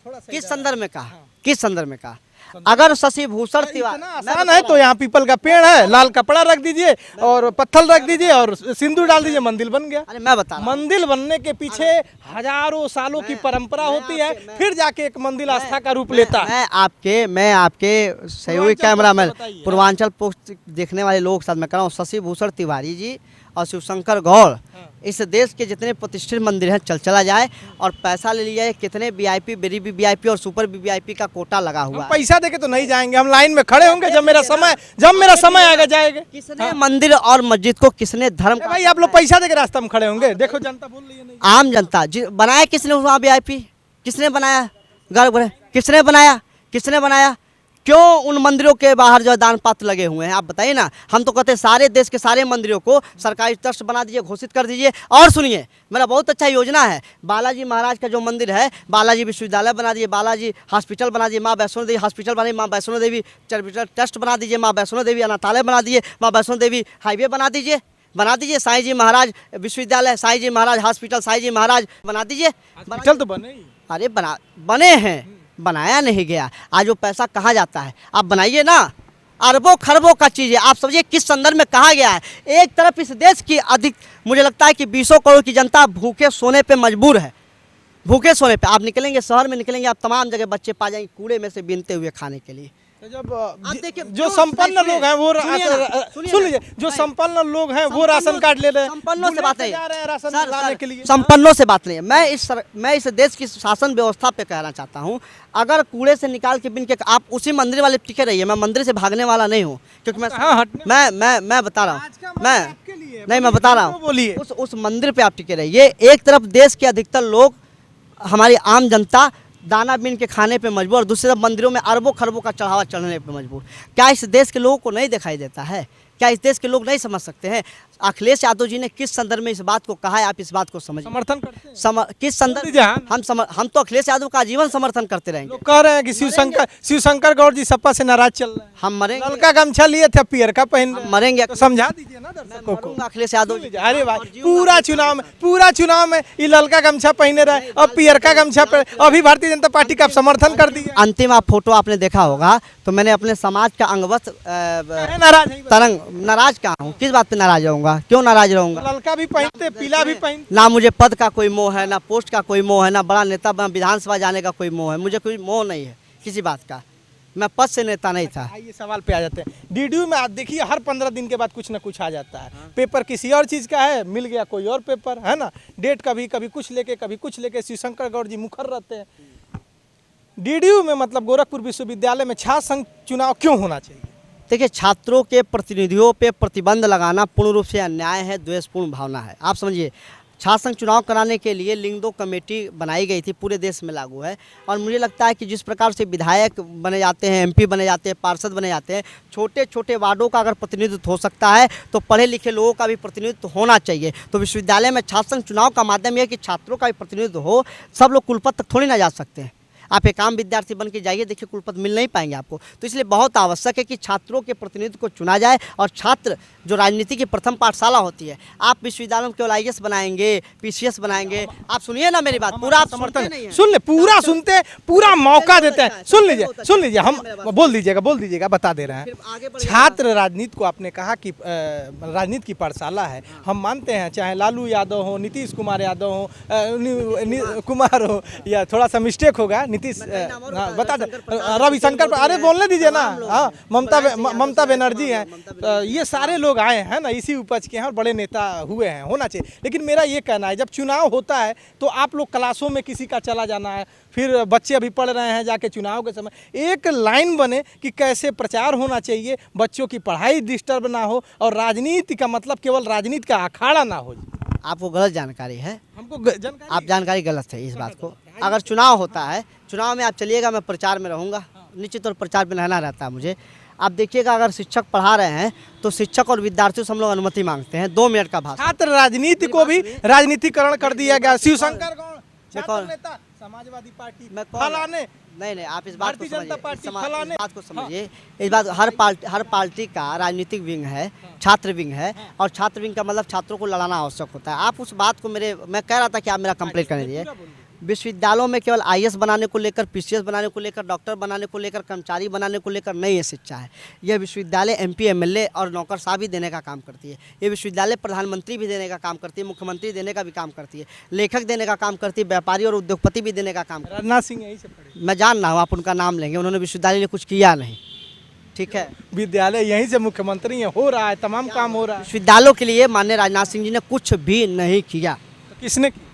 थोड़ा सा किस संदर्भ में कहा? किस संदर्भ में कहा? अगर शशि भूषण तिवारी आसान है तो यहाँ पीपल का पेड़ है, लाल कपड़ा रख दीजिए और पत्थर रख दीजिए और सिंदूर डाल दीजिए, मंदिर बन गया। अरे मैं बता रहा हूं। मंदिर बनने के पीछे हजारों सालों की परंपरा होती है, फिर जाके एक मंदिर आस्था का रूप लेता है। मैं आपके सहयोगी कैमरामैन पूर्वांचल पोस्ट देखने वाले लोगों के साथ मैं कह रहा हूँ, शशि भूषण तिवारी जी और शिवशंकर गौड़ इस देश के जितने प्रतिष्ठित मंदिर हैं चला जाए और पैसा ले लिया जाए। कितने वीआईपी, वेरी वीआईपी और सुपर वीआईपी का कोटा लगा हुआ है। पैसा देके तो नहीं जाएंगे, हम लाइन में खड़े होंगे जब मेरा समय आएगा जाएंगे। किसने मंदिर और मस्जिद को, किसने धर्म का? भाई आप लोग पैसा देके रास्ता में खड़े होंगे। देखो जनता बोल रही है नहीं। आम जनता बनाया किसने वहाँ वीआईपी? किसने बनाया? गर्भ किसने बनाया? किसने बनाया? क्यों उन मंदिरों के बाहर जो दान पात्र लगे हुए हैं? आप बताइए ना। हम तो कहते हैं सारे देश के सारे मंदिरों को सरकारी ट्रस्ट बना दीजिए, घोषित कर दीजिए। और सुनिए, मेरा बहुत अच्छा योजना है। बालाजी महाराज का जो मंदिर है, बालाजी विश्वविद्यालय बना दीजिए, बालाजी हॉस्पिटल बना दीजिए, माँ वैष्णो देवी हॉस्पिटल बना दीजिए, माँ वैष्णो देवी चैरिटेबल ट्रस्ट बना दीजिए, माँ वैष्णो देवी अनाथालय बना दीजिए, माँ वैष्णो देवी हाईवे बना दीजिए, साईं जी महाराज विश्वविद्यालय, साईं जी महाराज हॉस्पिटल, साईं जी महाराज बना दीजिए। चल तो बने ही। अरे बने हैं, बनाया नहीं गया। आज वो पैसा कहाँ जाता है? आप बनाइए ना। अरबों खरबों का चीज़ है। आप समझिए किस संदर्भ में कहा गया है। एक तरफ इस देश की मुझे लगता है कि 20 करोड़ की जनता भूखे सोने पे मजबूर है। भूखे सोने पे आप निकलेंगे, शहर में निकलेंगे, आप तमाम जगह बच्चे पा जाएंगे कूड़े में से बीनते हुए खाने के लिए। जब जो संपन्न लोग हैं वो सुन लीजिए, जो संपन्न लोग हैं वो राशन कार्ड ले रहे हैं। संपन्नों से बात नहीं है, राशन लाने के लिए। संपन्नों से बात नहीं है। मैं इस देश की शासन व्यवस्था पे कहना चाहता हूँ, अगर कूड़े से निकाल के बिन के आप उसी मंदिर वाले टिके रहिए। मैं मंदिर से भागने वाला नहीं हूँ, क्योंकि मैं बता रहा हूँ, मैं बता रहा हूँ, उस मंदिर पे आप टिके रहिए। एक तरफ देश के अधिकतर लोग, हमारी आम जनता दाना बीन के खाने पे मजबूर, और दूसरी तरफ मंदिरों में अरबों खरबों का चढ़ावा चढ़ने पे मजबूर। क्या इस देश के लोगों को नहीं दिखाई देता है? क्या इस देश के लोग नहीं समझ सकते हैं? अखिलेश यादव जी ने किस संदर्भ में इस बात को कहा है, आप इस बात को समझिए। समर्थन करते हैं? किस संदर्भ? हम तो अखिलेश यादव का आजीवन समर्थन करते रहेंगे। लोग कह रहे हैं कि शिवशंकर गौड़ जी सपा से नाराज चल रहे हैं। हम मरेंगे। ललका गमछा लिए थे, पियर का पहन मरेंगे। तो समझा दीजिए ना दर्शकों को। अखिलेश यादव जी, अरे भाई पूरा चुनाव में ये ललका गमछा पहने रहे और पियर का गमछा अभी भारतीय जनता पार्टी का समर्थन कर दिया। अंतिम आप फोटो आपने देखा होगा, तो मैंने अपने समाज का अंगवत तरंग नाराज कहाँ हूँ? किस बात पे नाराज रहूंगा? क्यों नाराज रहूंगा? ललका भी पहनते, पीला भी पहनते। ना मुझे पद का कोई मोह है, ना पोस्ट का कोई मोह है, ना बड़ा नेता विधानसभा जाने का कोई मोह है। मुझे कोई मोह नहीं है किसी बात का। मैं पद से नेता नहीं था। ये सवाल पे आ जाते हैं। डीडीयू में आप देखिए हर 15 दिन के बाद कुछ ना कुछ आ जाता है। पेपर किसी और चीज़ का है, मिल गया कोई और पेपर, है ना। डेट कभी कुछ लेके शिवशंकर गौड़ जी मुखर रहते हैं। डीडीयू में मतलब गोरखपुर विश्वविद्यालय में छात्र संघ चुनाव क्यों होना चाहिए? देखिए, छात्रों के प्रतिनिधियों पे प्रतिबंध लगाना पूर्ण रूप से अन्याय है, द्वेषपूर्ण भावना है। आप समझिए, छात्र संघ चुनाव कराने के लिए लिंग 2 कमेटी बनाई गई थी, पूरे देश में लागू है। और मुझे लगता है कि जिस प्रकार से विधायक बने जाते हैं, एमपी बने जाते हैं, पार्षद बने जाते हैं, छोटे छोटे वार्डों का अगर प्रतिनिधित्व हो सकता है तो पढ़े लिखे लोगों का भी प्रतिनिधित्व होना चाहिए। तो विश्वविद्यालय में छात्र संघ चुनाव का माध्यम यह है कि छात्रों का भी प्रतिनिधित्व हो। सब लोग कुलपति तक थोड़ी ना जा सकते हैं। आप एक आम विद्यार्थी बन के जाइए, देखिए कुलपति मिल नहीं पाएंगे आपको। तो इसलिए बहुत आवश्यक है कि छात्रों के प्रतिनिधित्व को चुना जाए। और छात्र जो राजनीति की प्रथम पाठशाला होती है, आप विश्वविद्यालय में केवल IAS बनाएंगे, PCS बनाएंगे। आप सुनिए ना मेरी बात, पूरा आप समर्थन सुन ले, पूरा सुनते, पूरा मौका देते हैं। सुन लीजिए, हम बोल दीजिएगा, बता दे रहे हैं। छात्र राजनीति को आपने कहा कि राजनीति की पाठशाला है। हम मानते हैं, चाहे लालू यादव हो, नीतीश कुमार यादव हो, कुमार हो, या थोड़ा सा मिस्टेक होगा, नीतीश बता दे रविशंकर, अरे बोलने दीजिए ना। हाँ, ममता बनर्जी हैं, ये सारे लोग आए हैं ना, इसी उपज के हैं और बड़े नेता हुए हैं, होना चाहिए। लेकिन मेरा ये कहना है, जब चुनाव होता है तो आप लोग क्लासों में किसी का चला जाना है, फिर बच्चे अभी पढ़ रहे हैं, जाके चुनाव के समय एक लाइन बने कि कैसे प्रचार होना चाहिए, बच्चों की पढ़ाई डिस्टर्ब ना हो और राजनीति का मतलब केवल राजनीति का अखाड़ा ना हो। आपको गलत जानकारी है, हमको जानकारी, आप जानकारी गलत है इस बात को। अगर चुनाव होता है, चुनाव में आप चलिएगा, मैं प्रचार में रहूँगा, निश्चित तौर पर प्रचार में रहना रहता है मुझे। आप देखिएगा, अगर शिक्षक पढ़ा रहे हैं तो शिक्षक और विद्यार्थियों से हम लोग अनुमति मांगते हैं, 2 मिनट का भाषण। छात्र राजनीति को भी राजनीतिकरण कर दिया गया। शिवशंकर गौड़ छात्र नेता, समाजवादी पार्टी फलाने, नहीं, आप इस बात को भारतीय जनता पार्टी समझिए, बात को समझिए। इस बात, हर पार्टी का राजनीतिक विंग है, छात्र विंग है, और छात्र विंग का मतलब छात्रों को लड़ाना आवश्यक होता है। आप उस बात को मैं कह रहा था कि आप मेरा कंप्लीट करने दीजिए। विश्वविद्यालयों में केवल आईएएस बनाने को लेकर, पीसीएस बनाने को लेकर, डॉक्टर बनाने को लेकर, कर्मचारी बनाने को लेकर नहीं ये शिक्षा है। यह विश्वविद्यालय एमपी, एमएलए और नौकरशाह भी देने का काम करती है। ये विश्वविद्यालय प्रधानमंत्री भी देने का काम करती है, मुख्यमंत्री देने का भी काम करती है, लेखक देने का काम करती है, व्यापारी और उद्योगपति भी देने का काम करती है। राजनाथ सिंह यहीं से पढ़े, मैं जान रहा हूँ, आप उनका नाम लेंगे, उन्होंने विश्वविद्यालय लिए कुछ किया नहीं, ठीक है। विद्यालय यहीं से मुख्यमंत्री हैं, हो रहा है, तमाम काम हो रहा है। विश्वविद्यालयों के लिए माननीय राजनाथ सिंह जी ने कुछ भी नहीं किया। तो किसने किया?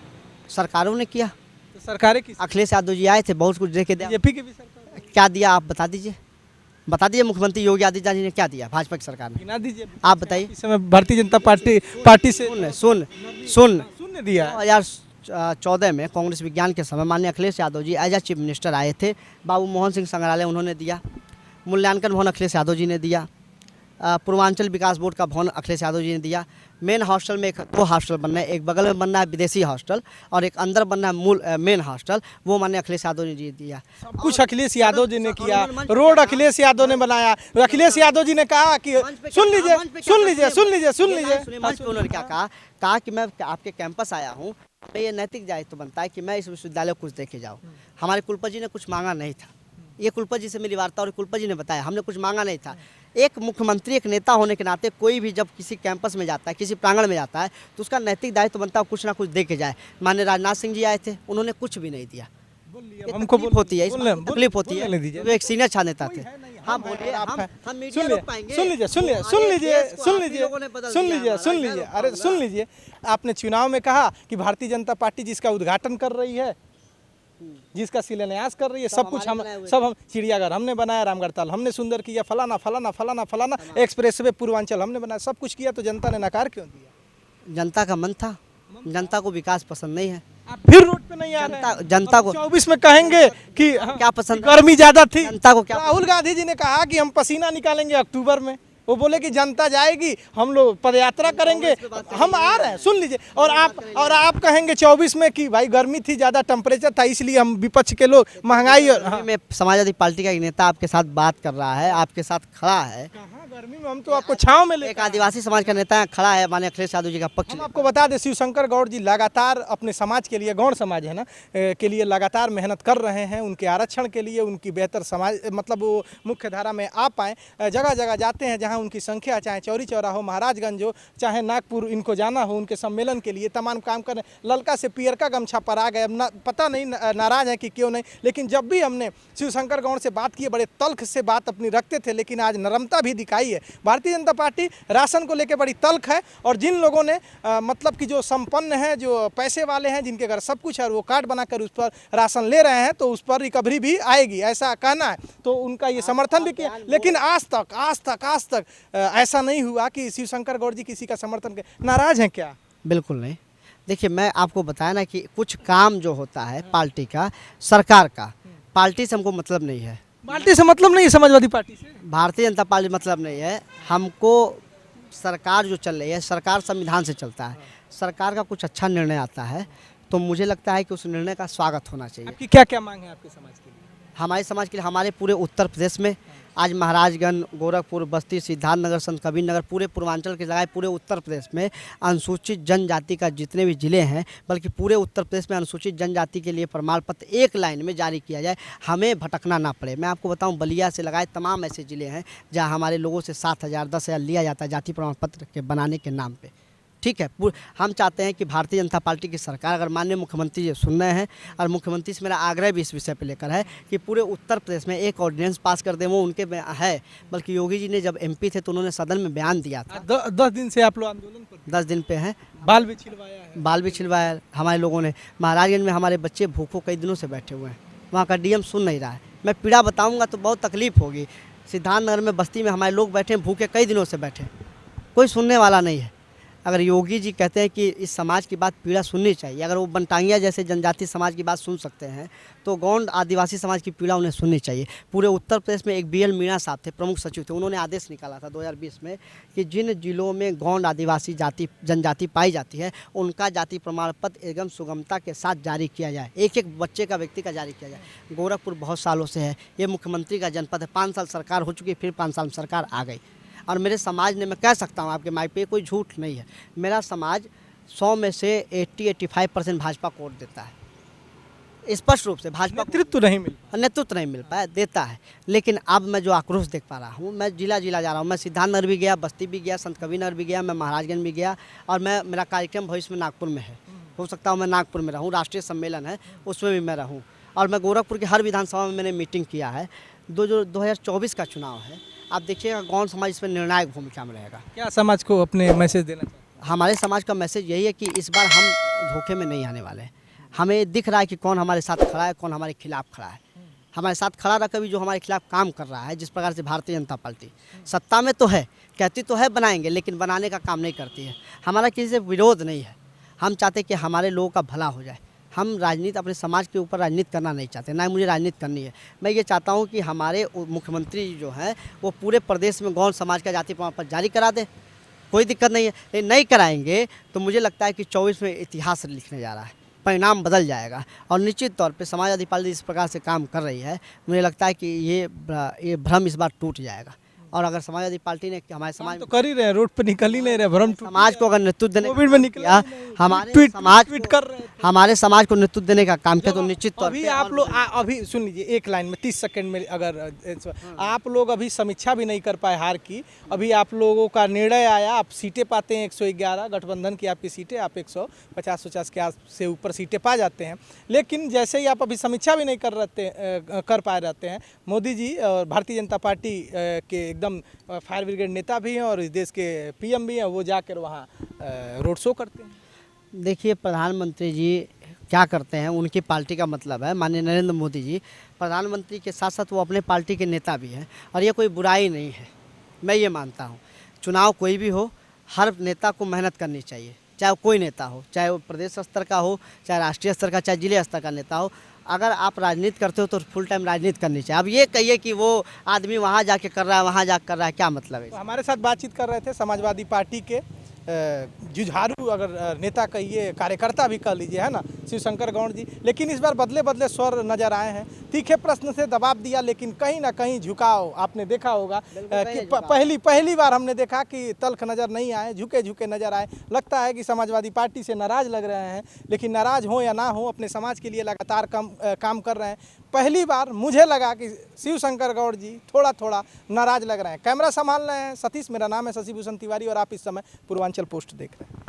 सरकारों ने किया। सरकारें किस? अखिलेश यादव जी आए थे, बहुत कुछ देके दिया। बीजेपी की भी सरकार क्या दिया आप बता दीजिए, मुख्यमंत्री योगी आदित्यनाथ जी ने क्या दिया भाजपा की सरकार ने? गिना दीजिए आप बताइए। इस समय भारतीय जनता पार्टी से सुन शून्य दिया। 2014 में कांग्रेस विज्ञान के समय माननीय Akhilesh Yadav ji as a chief minister आए थे। बाबू मोहन सिंह संग्रहालय उन्होंने दिया, मूल्यांकन भवन अखिलेश यादव जी ने दिया, पूर्वांचल विकास बोर्ड का भवन अखिलेश यादव जी ने दिया। मेन हॉस्टल में 2 हॉस्टल बनना है, एक बगल में बनना है विदेशी हॉस्टल और एक अंदर बनना है मेन हॉस्टल, वो माननीय अखिलेश यादव जी दिया। सब कुछ अखिलेश यादव जी ने किया, रोड अखिलेश यादव ने बनाया। अखिलेश यादव जी ने कहा कि सुन लीजिए, उन्होंने क्या कहा कि मैं आपके कैंपस आया हूँ, मैं ये नैतिक दायित्व बनता है कि मैं इस विश्वविद्यालय को कुछ देखे जाऊँ। हमारे कुलपति जी ने कुछ मांगा नहीं था, ये कुलपति जी से मेरी वार्ता और कुलपति जी ने बताया, हमने कुछ मांगा नहीं था। एक मुख्यमंत्री, एक नेता होने के नाते कोई भी जब किसी कैंपस में जाता है, किसी प्रांगण में जाता है, तो उसका नैतिक दायित्व बनता है कुछ ना कुछ दे के जाए। माननीय राजनाथ सिंह जी आए थे, उन्होंने कुछ भी नहीं दिया। हमको होती है, तकलीफ होती है, वो एक सीनियर छात्र नेता थे। हाँ बोलिए, हम मीडिया रोक पाएंगे? सुन लीजिए, अरे सुन लीजिए। आपने चुनाव में कहा कि भारतीय जनता पार्टी जिसका उद्घाटन कर रही है, जिसका शिलान्यास कर रही है, सब हम चिड़ियाघर हमने बनाया, रामगढ़ ताल हमने सुंदर किया, फलाना एक्सप्रेसवे पूर्वांचल हमने बनाया, सब कुछ किया, तो जनता ने नकार क्यों दिया? जनता का मन था, जनता को विकास पसंद नहीं है। आप फिर रोड पे नहीं आ रहे हैं। जनता को 24 में कहेंगे कि क्या पसंद, गर्मी ज्यादा थी, जनता को क्या? राहुल गांधी जी ने कहा कि हम पसीना निकालेंगे अक्टूबर में, वो बोले कि जनता जाएगी, हम लोग पदयात्रा करेंगे, हम आ रहे हैं, सुन लीजिए। और आप कहेंगे 24 में कि भाई गर्मी थी, ज़्यादा टेम्परेचर था, इसलिए हम विपक्ष के लोग महंगाई और में समाजवादी पार्टी का एक नेता आपके साथ बात कर रहा है, आपके साथ खड़ा है। गर्मी में हम तो आपको छांव में एक आदिवासी समाज का नेता खड़ा है, माननीय अखिलेश यादव जी का पक्ष। हम आपको बता दें, शिवशंकर गौड़ जी लगातार अपने समाज के लिए, गौड़ समाज है ना, के लिए लगातार मेहनत कर रहे हैं, उनके आरक्षण के लिए, उनकी बेहतर समाज, मतलब वो मुख्य धारा में आ पाएँ। जगह जगह जाते हैं जहाँ उनकी संख्या, चाहे चौरी चौरा हो, महाराजगंज हो, चाहे नागपुर इनको जाना हो, उनके सम्मेलन के लिए तमाम काम कर रहे हैं। ललका से पियर का गमछा पर आ गए, अब पता नहीं नाराज है कि क्यों नहीं, लेकिन जब भी हमने शिवशंकर गौड़ से बात की, बड़े तल्ख से बात अपनी रखते थे, लेकिन आज नरमता भी दिखाई है। भारतीय जनता पार्टी राशन को लेकर बड़ी तल्ख है, और जिन लोगों ने मतलब कि जो संपन्न हैं, जो पैसे वाले हैं, जिनके घर सब कुछ है, वो कार्ड बनाकर उस पर राशन ले रहे हैं, तो उस पर रिकवरी भी आएगी, ऐसा कहना है, तो उनका ये समर्थन भी किया। लेकिन आज तक ऐसा नहीं हुआ कि शिवशंकर गौड़ जी किसी का समर्थन कर। नाराज हैं क्या? बिल्कुल नहीं। देखिए, मैं आपको बताया ना कि कुछ काम जो होता है पार्टी का, सरकार का, पार्टी से हमको मतलब नहीं है। पार्टी से मतलब नहीं है, समाजवादी पार्टी से, भारतीय जनता पार्टी मतलब नहीं है हमको। सरकार जो चल रही है, सरकार संविधान से चलता है। सरकार का कुछ अच्छा निर्णय आता है तो मुझे लगता है कि उस निर्णय का स्वागत होना चाहिए। आपकी क्या क्या मांग है आपके समाज के लिए? हमारे समाज के लिए, हमारे पूरे उत्तर प्रदेश में आज महाराजगंज, गोरखपुर, बस्ती, सिद्धार्थनगर, संत कबीर नगर, पूरे पूर्वांचल के लगाए पूरे उत्तर प्रदेश में अनुसूचित जनजाति का जितने भी जिले हैं, बल्कि पूरे उत्तर प्रदेश में अनुसूचित जनजाति के लिए प्रमाण पत्र एक लाइन में जारी किया जाए, हमें भटकना ना पड़े। मैं आपको बताऊं, बलिया से लगाए तमाम ऐसे ज़िले हैं जहां हमारे लोगों से 7,000 10,000 लिया जाता है जाति प्रमाण पत्र के बनाने के नाम पे। ठीक है। हम चाहते हैं कि भारतीय जनता पार्टी की सरकार, अगर माननीय मुख्यमंत्री जी सुन रहे हैं, और मुख्यमंत्री से मेरा आग्रह भी इस विषय पे लेकर है कि पूरे उत्तर प्रदेश में एक ऑर्डिनेंस पास कर दें। वो उनके में है, बल्कि योगी जी ने जब MP थे तो उन्होंने सदन में बयान दिया था। 10 दिन से आप लोग आंदोलन पर 10 दिन पे हैं। बाल भी छिलवाया है। बाल भी छिलवाया है हमारे लोगों ने। महाराजगंज में हमारे बच्चे भूखों कई दिनों से बैठे हुए हैं, वहाँ का DM सुन नहीं रहा है। मैं पीड़ा बताऊँगा तो बहुत तकलीफ होगी। सिद्धार्थ नगर में बस्ती में हमारे लोग बैठे हैं, भूखे कई दिनों से बैठे, कोई सुनने वाला नहीं है। अगर योगी जी कहते हैं कि इस समाज की बात पीड़ा सुननी चाहिए, अगर वो बनटांगिया जैसे जनजाति समाज की बात सुन सकते हैं, तो गौंड आदिवासी समाज की पीड़ा उन्हें सुननी चाहिए। पूरे उत्तर प्रदेश में एक BL मीणा साहब थे, प्रमुख सचिव थे, उन्होंने आदेश निकाला था 2020 में कि जिन जिलों में गौंड आदिवासी जनजाति पाई जाती है, उनका जाति प्रमाण पत्र एकदम सुगमता के साथ जारी किया जाए, एक एक बच्चे का, व्यक्ति का जारी किया जाए। गोरखपुर बहुत सालों से है, ये मुख्यमंत्री का जनपद है, 5 साल सरकार हो चुकी, फिर 5 साल में सरकार आ गई। और मेरे समाज ने, मैं कह सकता हूँ आपके माइक पे, कोई झूठ नहीं है, मेरा समाज 100 में से 80-85% भाजपा को वोट देता है। स्पष्ट रूप से भाजपा नेतृत्व नहीं मिल पाया, देता है। लेकिन अब मैं जो आक्रोश देख पा रहा हूँ, मैं जिला जा रहा हूँ, मैं सिद्धार्थ नगर भी गया, बस्ती भी गया, संत कबीर नगर भी गया, मैं महाराजगंज भी गया, और मेरा कार्यक्रम भविष्य में नागपुर में है। हो सकता है मैं नागपुर में रहूँ, राष्ट्रीय सम्मेलन है उसमें भी मैं रहूँ। और मैं गोरखपुर की हर विधानसभा में मैंने मीटिंग किया है। जो 2024 का चुनाव है, आप देखिएगा गौंड समाज इसमें निर्णायक भूमिका में रहेगा। क्या समाज को अपने मैसेज देना चाहिए? हमारे समाज का मैसेज यही है कि इस बार हम धोखे में नहीं आने वाले हैं। हमें दिख रहा है कि कौन हमारे साथ खड़ा है, कौन हमारे खिलाफ खड़ा है। हमारे साथ खड़ा रखकर भी जो हमारे खिलाफ काम कर रहा है, जिस प्रकार से भारतीय जनता पार्टी सत्ता में तो है, कहती तो है बनाएंगे, लेकिन बनाने का काम नहीं करती है। हमारा किसी से विरोध नहीं है, हम चाहते कि हमारे लोगों का भला हो जाए। हम राजनीति, अपने समाज के ऊपर राजनीति करना नहीं चाहते, ना ही मुझे राजनीति करनी है। मैं ये चाहता हूँ कि हमारे मुख्यमंत्री जो हैं वो पूरे प्रदेश में गौंड समाज का जाति प्रमाण पत्र जारी करा दें, कोई दिक्कत नहीं है। लेकिन नहीं कराएंगे तो मुझे लगता है कि 24 में इतिहास लिखने जा रहा है, परिणाम बदल जाएगा। और निश्चित तौर पे समाजवादी पार्टी इस प्रकार से काम कर रही है, मुझे लगता है कि ये भ्रम इस बार टूट जाएगा। और अगर समाजवादी पार्टी ने हमारे समाज तो कर ही रहे, रोड पे निकल ही नहीं रहे, भ्रम समाज को अगर नेतृत्व देने कोविड में निकला, हमारे समाज को नेतृत्व देने का काम किया, तो निश्चित तौर अभी आप लोग अभी सुन लीजिए एक लाइन में 30 सेकंड में, अगर आप लोग अभी समीक्षा भी नहीं कर पाए हार की, अभी आप लोगों का निर्णय आया, आप सीटें पाते हैं 111, गठबंधन की आपकी सीटें, आप 150-50 के आस से ऊपर सीटें पा जाते हैं। लेकिन जैसे ही आप अभी समीक्षा भी नहीं कर पाए रहते हैं, मोदी जी और भारतीय जनता पार्टी के एकदम फायर ब्रिगेड नेता भी हैं और इस देश के PM भी हैं, वो जाकर वहाँ रोड शो करते हैं। देखिए, प्रधानमंत्री जी क्या करते हैं, उनकी पार्टी का मतलब है, माननीय नरेंद्र मोदी जी प्रधानमंत्री के साथ साथ वो अपने पार्टी के नेता भी हैं, और ये कोई बुराई नहीं है। मैं ये मानता हूँ, चुनाव कोई भी हो, हर नेता को मेहनत करनी चाहिए, चाहे वो कोई नेता हो, चाहे वो प्रदेश स्तर का हो, चाहे राष्ट्रीय स्तर का, चाहे जिले स्तर का नेता हो। अगर आप राजनीति करते हो तो फुल टाइम राजनीति करनी चाहिए। अब ये कहिए कि वो आदमी वहाँ जाके कर रहा है, वहाँ जाकर कर रहा है, क्या मतलब है? तो हमारे साथ बातचीत कर रहे थे समाजवादी पार्टी के जुझारू, अगर नेता कहिए, कार्यकर्ता भी कह लीजिए, है ना, शिवशंकर गौड़ जी। लेकिन इस बार बदले बदले स्वर नजर आए हैं। तीखे प्रश्न से दबाव दिया, लेकिन कहीं ना कहीं झुकाव आपने देखा होगा कि पहली बार हमने देखा कि तल्ख नजर नहीं आए, झुके झुके नजर आए। लगता है कि समाजवादी पार्टी से नाराज लग रहे हैं, लेकिन नाराज हो या ना हो, अपने समाज के लिए लगातार काम कर रहे हैं। पहली बार मुझे लगा कि शिवशंकर गौड़ जी थोड़ा नाराज लग रहे हैं। कैमरा संभाल रहे हैं सतीश, मेरा नाम है शशि भूषण तिवारी और आप इस समय पूर्वांचल पोस्ट देख रहे हैं।